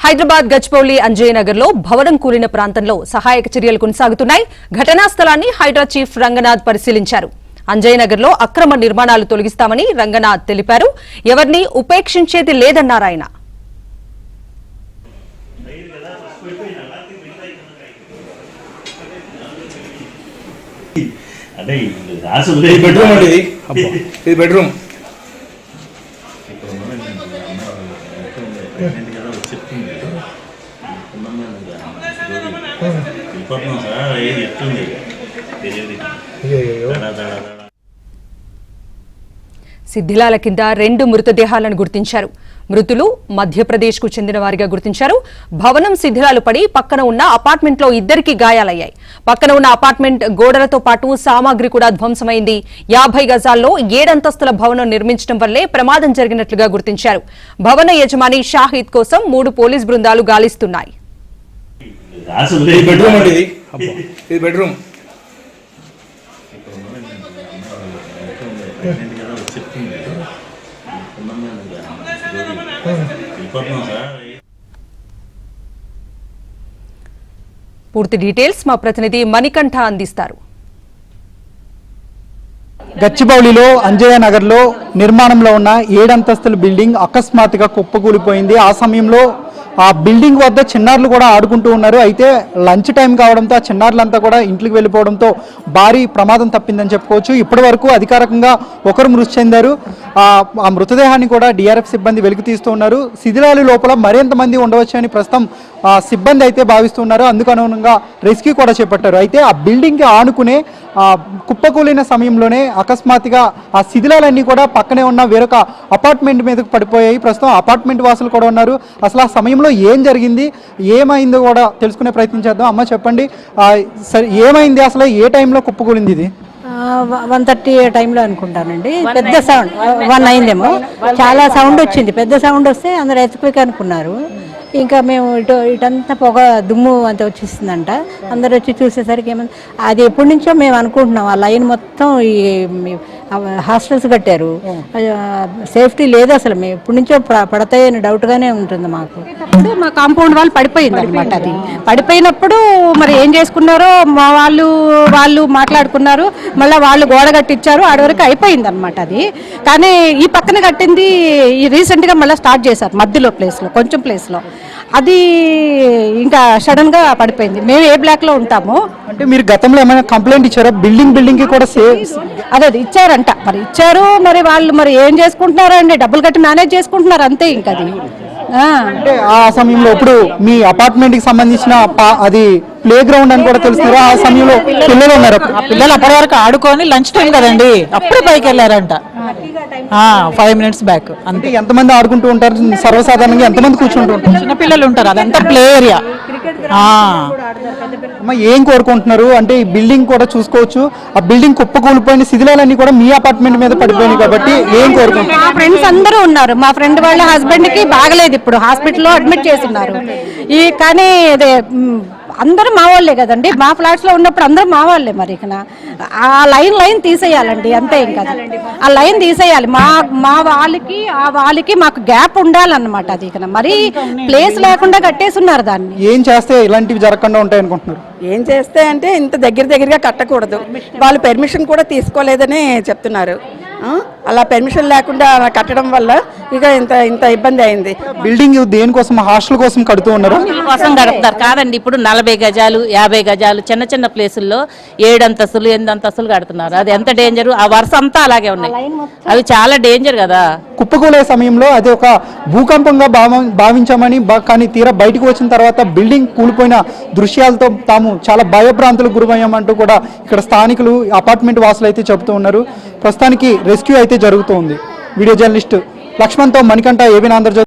హైదరాబాద్ గచ్చిబౌలి అంజయ్యనగర్ లో భవనం కూలిన ప్రాంతంలో సహాయక చర్యలు కొనసాగుతున్నాయి. ఘటనా స్థలాన్ని హైడ్రా చీఫ్ రంగనాథ్ పరిశీలించారు. అంజయ్యనగర్ లో అక్రమ నిర్మాణాలు తొలగిస్తామని రంగనాథ్ తెలిపారు. ఎవరిని ఉపేక్షించేది లేదన్నారు ఆయన. బెడ్రూమ్ సిద్ధిలాల కింద 2 మృతదేహాలను గుర్తించారు. మృతులు మధ్యప్రదేశ్ కు చెందిన వారిగా గుర్తించారు. భవనం శిథిలాలు పడి పక్కన ఉన్న అపార్ట్మెంట్ లో 2కి గాయాలయ్యాయి. పక్కన ఉన్న అపార్ట్మెంట్ గోడలతో పాటు సామాగ్రి కూడా ధ్వంసమైంది. 50 గజాల్లో 7 అంతస్తుల భవనం నిర్మించడం వల్లే ప్రమాదం జరిగినట్లుగా గుర్తించారు. భవన యజమాని షాహిద్ కోసం 3 పోలీస్ బృందాలు గాలిస్తున్నాయి. పూర్తి డీటెయిల్స్ మా ప్రతినిధి మణికంఠ అందిస్తారు. గచ్చిబౌలిలో అంజయ్యనగర్లో నిర్మాణంలో ఉన్న 7 అంతస్తుల బిల్డింగ్ అకస్మాత్తుగా కుప్పకూలిపోయింది. ఆ సమయంలో ఆ బిల్డింగ్ వద్ద చిన్నారులు కూడా ఆడుకుంటూ ఉన్నారు. అయితే లంచ్ టైం కావడంతో ఆ చిన్నారులంతా కూడా ఇంట్లోకి వెళ్ళిపోవడంతో భారీ ప్రమాదం తప్పిందని చెప్పుకోవచ్చు. ఇప్పటి వరకు అధికారికంగా ఒకరు మృతి చెందారు. ఆ మృతదేహాన్ని కూడా డిఆర్ఎఫ్ సిబ్బంది వెలికి తీస్తూ ఉన్నారు. శిథిలాల లోపల మరింత మంది ఉండవచ్చని ప్రస్తుతం సిబ్బంది అయితే భావిస్తున్నారు. అందుకు అనుగుణంగా రెస్క్యూ కూడా చేపట్టారు. అయితే ఆ బిల్డింగ్కి ఆనుకునే కుప్పకూలిన సమయంలోనే అకస్మాత్తుగా ఆ శిథిలాలన్నీ కూడా పక్కనే ఉన్న వేరొక అపార్ట్మెంట్ మీదకు పడిపోయాయి. ప్రస్తుతం అపార్ట్మెంట్ వాసులు కూడా ఉన్నారు. అసలు ఆ సమయంలో ఏం జరిగింది, ఏమైందో కూడా తెలుసుకునే ప్రయత్నం చేద్దాం. అమ్మ చెప్పండి, సరే ఏమైంది, అసలు ఏ టైంలో కుప్పకూలింది ఇది? 1:30 టైంలో అనుకుంటానండి. పెద్ద సౌండ్ 1 అయిందేమో. చాలా సౌండ్ వచ్చింది. పెద్ద సౌండ్ వస్తే అందరు ఎత్తుకుపోయి అనుకున్నారు. ఇంకా మేము ఇటంతా పొగ దుమ్ము అంతా వచ్చేసిందంట. అందరు వచ్చి చూసేసరికి ఏమైంది, అది ఎప్పటి నుంచో మేము అనుకుంటున్నాం. ఆ లైన్ మొత్తం ఈ హాస్టల్స్ కట్టారు, సేఫ్టీ లేదు అసలు. మేము ఎప్పటి నుంచో పడతాయని డౌట్గానే ఉంటుంది మాకు. మా కాంపౌండ్ వాళ్ళు పడిపోయింది అనమాట. అది పడిపోయినప్పుడు మరి ఏం చేసుకున్నారో మా వాళ్ళు మాట్లాడుకున్నారు. మళ్ళీ వాళ్ళు గోడ కట్టించారు. ఆడ వరకు అయిపోయింది అనమాట అది. కానీ ఈ పక్కన కట్టింది ఈ రీసెంట్గా మళ్ళీ స్టార్ట్ చేశారు మధ్యలో ప్లేస్లో, కొంచెం ప్లేస్లో. అది ఇంకా సడన్ గా పడిపోయింది. మేము ఏ బ్లాక్ లో ఉంటాము. అంటే మీరు గతంలో ఏమైనా కంప్లైంట్ ఇచ్చారా? బిల్డింగ్ కి కూడా అదే ఇచ్చారంట. మరి ఇచ్చారు, మరి వాళ్ళు మరి ఏం చేసుకుంటున్నారో అండి, డబ్బులు కట్టి మేనేజ్ చేసుకుంటున్నారు అంతే. ఇంకా అది అంటే ఆ సమయంలో ఇప్పుడు మీ అపార్ట్మెంట్ కి సంబంధించిన అది ప్లే గ్రౌండ్ అని కూడా తెలుస్తున్నారు. ఆ సమయంలో పిల్లలు ఉన్నారు. పిల్లలు అప్పటి వరకు ఆడుకొని లంచ్ టైం కదండి, అప్పుడే పైకి వెళ్ళారంట 5 minutes బ్యాక్. అంటే ఎంతమంది ఆడుకుంటూ ఉంటారు సర్వసాధారణంగా? ఎంతమంది కూర్చుంటూ ఉంటారు? చిన్న పిల్లలు ఉంటారు. అదంతా ప్లే ఏరియా. ఏం కోరుకుంటున్నారు అంటే ఈ బిల్డింగ్ కూడా చూసుకోవచ్చు. ఆ బిల్డింగ్ కుప్పకూలిపోయిన శిథిలాలన్నీ కూడా మీ అపార్ట్మెంట్ మీద పడిపోయినాయి కాబట్టి ఏం కోరుకుంటున్నారు? మా ఫ్రెండ్స్ అందరూ ఉన్నారు. మా ఫ్రెండ్ వాళ్ళ హస్బెండ్ కి బాగలేదు, ఇప్పుడు హాస్పిటల్లో అడ్మిట్ చేస్తున్నారు. కానీ అదే అందరూ మా వాళ్ళే కదండి. మా ఫ్లాట్స్ లో ఉన్నప్పుడు అందరూ మా వాళ్ళే. మరి ఇక ఆ లైన్ తీసేయాలండి అంతే. ఇంకా ఆ లైన్ తీసేయాలి. మా వాళ్ళకి మాకు గ్యాప్ ఉండాలన్నమాట. అది ఇక మరి ప్లేస్ లేకుండా కట్టేస్తున్నారు దాన్ని. ఏం చేస్తే ఇలాంటివి జరగకుండా ఉంటాయి అనుకుంటున్నారు? ఏం చేస్తే అంటే ఇంత దగ్గరగా కట్టకూడదు. వాళ్ళు పెర్మిషన్ కూడా తీసుకోలేదని చెప్తున్నారు. అలా పెర్మిషన్ లేకుండా కట్టడం వల్ల ఇక ఇంత ఇబ్బంది అయింది. బిల్డింగ్ దేనికోసం? హాస్టల్ కోసం కడుతూ ఉన్నారు కోసం కడుతున్నారు కాదండి. ఇప్పుడు 40 గజాలు 50 గజాలు చిన్న ప్లేసుల్లో 7 అంతస్తులు 8 అంతస్తులు కడుతున్నారు. అది ఎంత డేంజర్. ఆ వరుస అంతా అలాగే ఉన్నాయి. అవి చాలా డేంజర్ కదా. కుప్పకూలే సమయంలో అది ఒక భూకంపంగా భావించామని, కానీ తీరా బయటకు వచ్చిన తర్వాత బిల్డింగ్ కూలిపోయిన దృశ్యాలతో తాము చాలా భయభ్రాంతులకు గురయ్యామంటూ కూడా ఇక్కడ స్థానికులు అపార్ట్మెంట్ వాసులు అయితే చెబుతూ ఉన్నారు. ప్రస్తుతానికి రెస్క్యూ అయితే జరుగుతూ ఉంది. వీడియో జర్నలిస్ట్ లక్ష్మణ్తో మణికంఠ, ఏబీఎన్ ఆంధ్రజ్యోతి.